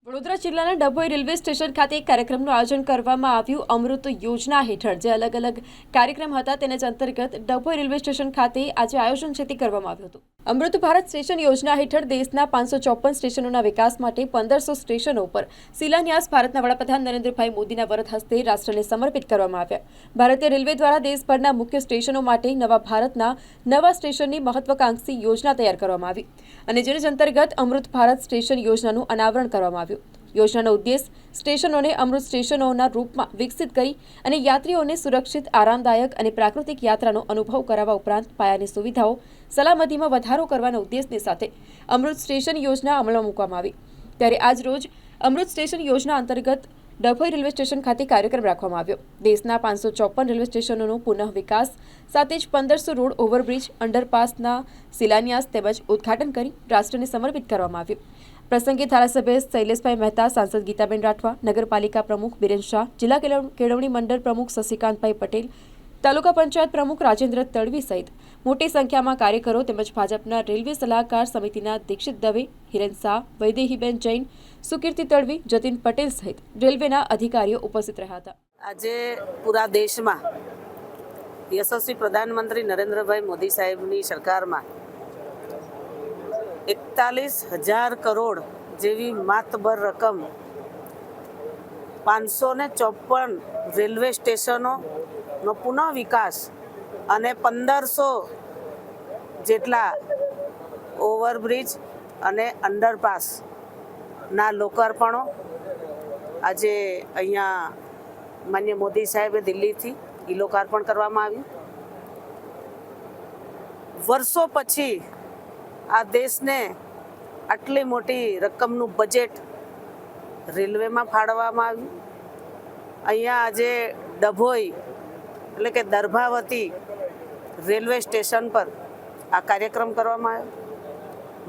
વડોદરા જિલ્લાના Dabhoi railway station ખાતે એક કાર્યક્રમનું આયોજન કરવામાં આવ્યું. અમૃત યોજના હેઠળ જે અલગ અલગ કાર્યક્રમ હતા તેના જ અંતર્ગત ડભોઈ રેલવે સ્ટેશન ખાતે આજે આયોજન છે તે કરવામાં આવ્યું હતું. અમૃત ભારત સ્ટેશન યોજના હેઠળ દેશના 554 સ્ટેશનોના વિકાસ માટે 1500 સ્ટેશનો પર શિલાન્યાસ ભારતના વડાપ્રધાન નરેન્દ્રભાઈ મોદીના વરદ હસ્તે રાષ્ટ્રને સમર્પિત કરવામાં આવ્યા. ભારતીય રેલવે દ્વારા દેશભરના મુખ્ય સ્ટેશનો માટે નવા ભારતના નવા સ્ટેશનની મહત્વાકાંક્ષી યોજના તૈયાર કરવામાં આવી અને જેની અંતર્ગત અમૃત ભારત સ્ટેશન યોજનાનું અનાવરણ કરવામાં આવ્યું. યોજનાનો ઉદ્દેશ સ્ટેશનોને અમૃત સ્ટેશનોના રૂપમાં વિકસિત કરી અને યાત્રીઓને સુરક્ષિત, આરામદાયક અને પ્રાકૃતિક યાત્રાનો અનુભવ કરાવવા ઉપરાંત પાયાની સુવિધાઓ, સલામતીમાં વધારો કરવાના ઉદ્દેશની સાથે અમૃત સ્ટેશન યોજના અમલમાં મૂકવામાં આવી. ત્યારે આજ રોજ અમૃત સ્ટેશન યોજના અંતર્ગત ડભોઈ રેલવે સ્ટેશન ખાતે કાર્યક્રમ રાખવામાં આવ્યો. દેશના 554 રેલવે સ્ટેશનોનો પુનઃ વિકાસ સાથે જ 1500 રોડ, ઓવરબ્રિજ, અંડરપાસના શિલાન્યાસ તેમજ ઉદ્ઘાટન કરી રાષ્ટ્રને સમર્પિત કરવામાં આવ્યું. પ્રસંગે ધારાસભ્ય શૈલેષભાઈ મહેતા, સાંસદ ગીતાબેન રાઠવા, નગરપાલિકા પ્રમુખ બિરેન શાહ, જિલ્લા કેળવણી મંડળ પ્રમુખ શશિકાંતભાઈ પટેલ, તાલુકા પંચાયત પ્રમુખ રાજેન્દ્ર તડવી સહિત મોટી સંખ્યામાં કાર્યકરો તેમજ ભાજપના રેલવે સલાહકાર સમિતિના દીક્ષિત દવે, હિરેન શાહ, વૈદેહીબેન જૈન, સુકીર્તિ તડવી, જતીન પટેલ સહિત રેલવેના અધિકારીઓ ઉપસ્થિત રહ્યા હતા. આજે પૂરા દેશમાં યશસ્વી પ્રધાનમંત્રી નરેન્દ્રભાઈ મોદી સાહેબની સરકારમાં 41,000 કરોડ જેવી માતબર રકમ 554 રેલવે સ્ટેશનોનો પુનઃ વિકાસ અને 1500 જેટલા ઓવરબ્રિજ અને અંડરપાસના લોકાર્પણો આજે અહીંયા માન્ય મોદી સાહેબે દિલ્હીથી લોકાર્પણ કરવામાં આવ્યું. વર્ષો પછી આ દેશને આટલી મોટી રકમનું બજેટ રેલવેમાં ફાળવવામાં આવ્યું. અહીંયા આજે ડભોઈ એટલે કે દર્ભાવતી રેલવે સ્ટેશન પર આ કાર્યક્રમ કરવામાં આવ્યો.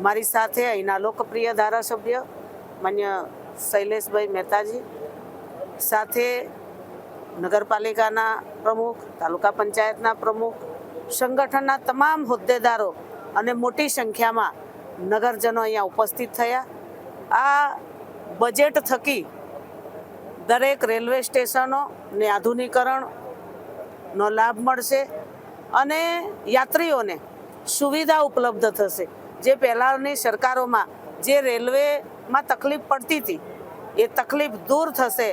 મારી સાથે અહીંના લોકપ્રિય ધારાસભ્ય માન્ય શૈલેષભાઈ મહેતાજી, સાથે નગરપાલિકાના પ્રમુખ, તાલુકા પંચાયતના પ્રમુખ, સંગઠનના તમામ હોદ્દેદારો અને મોટી સંખ્યામાં નગરજનો અહીંયા ઉપસ્થિત થયા. આ બજેટ થકી દરેક રેલવે સ્ટેશનોને આધુનિકરણનો લાભ મળશે અને યાત્રીઓને સુવિધા ઉપલબ્ધ થશે. જે પહેલાંની સરકારોમાં જે રેલવેમાં તકલીફ પડતી હતી એ તકલીફ દૂર થશે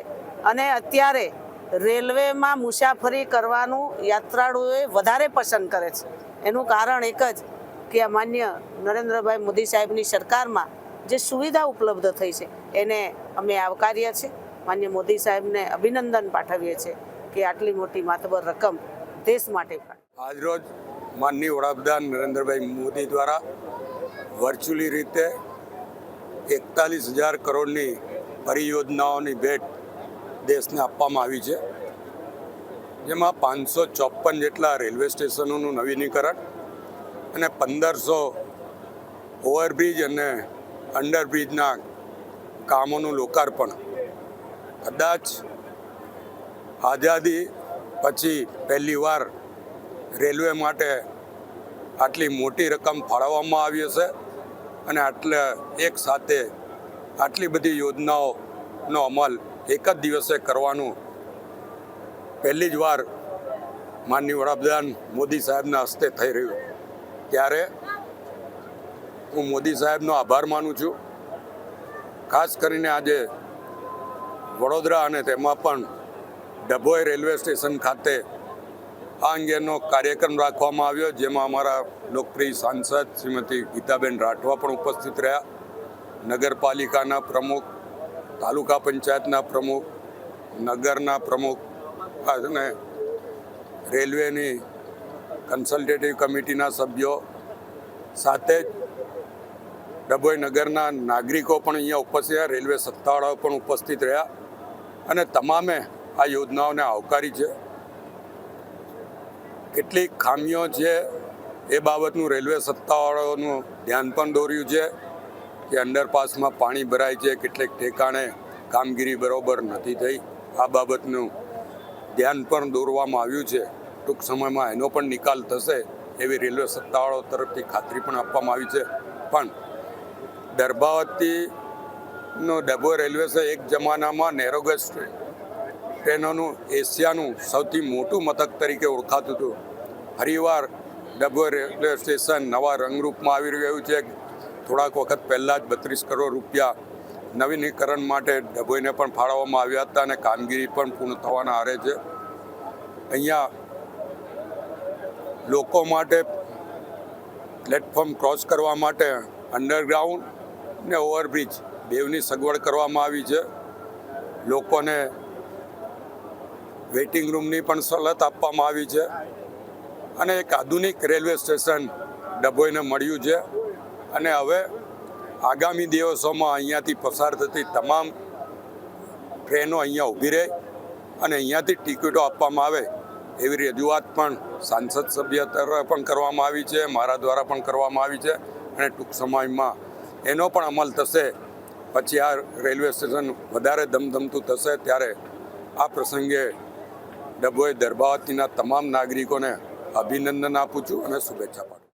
અને અત્યારે રેલવેમાં મુસાફરી કરવાનું યાત્રાળુઓએ વધારે પસંદ કરે છે. એનું કારણ એક જ કે આ માન્ય નરેન્દ્રભાઈ મોદી સાહેબની સરકારમાં જે સુવિધા ઉપલબ્ધ થઈ છે એને અમે આવકારીએ છીએ. માન્ય મોદી સાહેબને અભિનંદન પાઠવીએ છીએ કે આટલી મોટી માતબર રકમ દેશ માટે. આજરોજ માનનીય વડાપ્રધાન નરેન્દ્રભાઈ મોદી દ્વારા વર્ચ્યુઅલી રીતે 41,000 કરોડની પરિયોજનાઓની ભેટ દેશને આપવામાં આવી છે. જેમાં 554 જેટલા રેલવે સ્ટેશનોનું નવીનીકરણ અને 1500 ઓવરબ્રિજ અને અંડરબ્રિજના કામોનું લોકાર્પણ. કદાચ આઝાદી પછી પહેલીવાર રેલવે માટે આટલી મોટી રકમ ફાળવવામાં આવી હશે અને એક સાથે આટલી બધી યોજનાઓનો અમલ એક જ દિવસે કરવાનું પહેલી જ વાર માનનીય વડાપ્રધાન મોદી સાહેબના હસ્તે થઈ રહ્યું. ત્યારે હું મોદી સાહેબનો આભાર માનું છું. ખાસ કરીને આજે વડોદરા અને તેમાં પણ ડભોઈ રેલવે સ્ટેશન ખાતે આ અંગેનો કાર્યક્રમ રાખવામાં આવ્યો, જેમાં અમારા લોકપ્રિય સાંસદ શ્રીમતી ગીતાબેન રાઠવા પણ ઉપસ્થિત રહ્યા. નગરપાલિકાના પ્રમુખ, તાલુકા પંચાયતના પ્રમુખ, નગરના પ્રમુખ અને રેલવેની કન્સલ્ટેટિવ કમિટીના સભ્યો સાથે જ ડભોઈ નગરના નાગરિકો પણ અહીંયા ઉપસ્થિત રહ્યા, રેલવે સત્તાવાળાઓ પણ ઉપસ્થિત રહ્યા અને તમામે આ યોજનાઓને આવકારી છે. કેટલીક ખામીઓ છે એ બાબતનું રેલવે સત્તાવાળાઓનું ધ્યાન પણ દોર્યું છે કે અંડરપાસમાં પાણી ભરાય છે, કેટલીક ઠેકાણે કામગીરી બરોબર નથી થઈ. આ બાબતનું ધ્યાન પણ દોરવામાં આવ્યું છે. ટૂંક સમયમાં એનો પણ નિકાલ થશે એવી રેલવે સત્તાવાળાઓ તરફથી ખાતરી પણ આપવામાં આવી છે. પણ દર્ભાવતી નો ડભોઈ રેલવે છે એક જમાનામાં નેરોગેજ ટ્રેનોનું એશિયાનું સૌથી મોટું મથક તરીકે ઓળખાતું હતું. ફરીવાર ડભોઈ રેલવે સ્ટેશન નવા રંગરૂપમાં આવી રહ્યું છે. થોડાક વખત પહેલાં જ 32 કરોડ રૂપિયા નવીનીકરણ માટે ડભોઈને પણ ફાળવવામાં આવ્યા હતા અને કામગીરી પણ પૂર્ણ થવાના આરે છે. અહીંયા લોકો માટે પ્લેટફોર્મ ક્રોસ કરવા માટે અંડરગ્રાઉન્ડ ને ઓવરબ્રિજ બેવની સગવડ કરવામાં આવી છે. લોકોને વેઇટિંગ રૂમની પણ સવલત આપવામાં આવી છે અને એક આધુનિક રેલવે સ્ટેશન ડભોઈને મળ્યું છે. અને હવે આગામી દિવસોમાં અહીંયાથી પસાર થતી તમામ ટ્રેનો અહીંયા ઊભી રહે અને અહીંયાથી ટિકિટો આપવામાં આવે એવી રજૂઆત પણ સાંસદ સભ્ય દ્વારા પણ કરવામાં આવી છે, મારા દ્વારા પણ કરવામાં આવી છે અને ટૂંક સમયમાં એનો પણ અમલ થશે. પછી આ રેલવે સ્ટેશન વધારે ધમધમતું થશે. ત્યારે આ પ્રસંગે ડભોઈ દર્ભાવતીના તમામ નાગરિકોને અભિનંદન આપું છું અને શુભેચ્છા પાઠવું છું.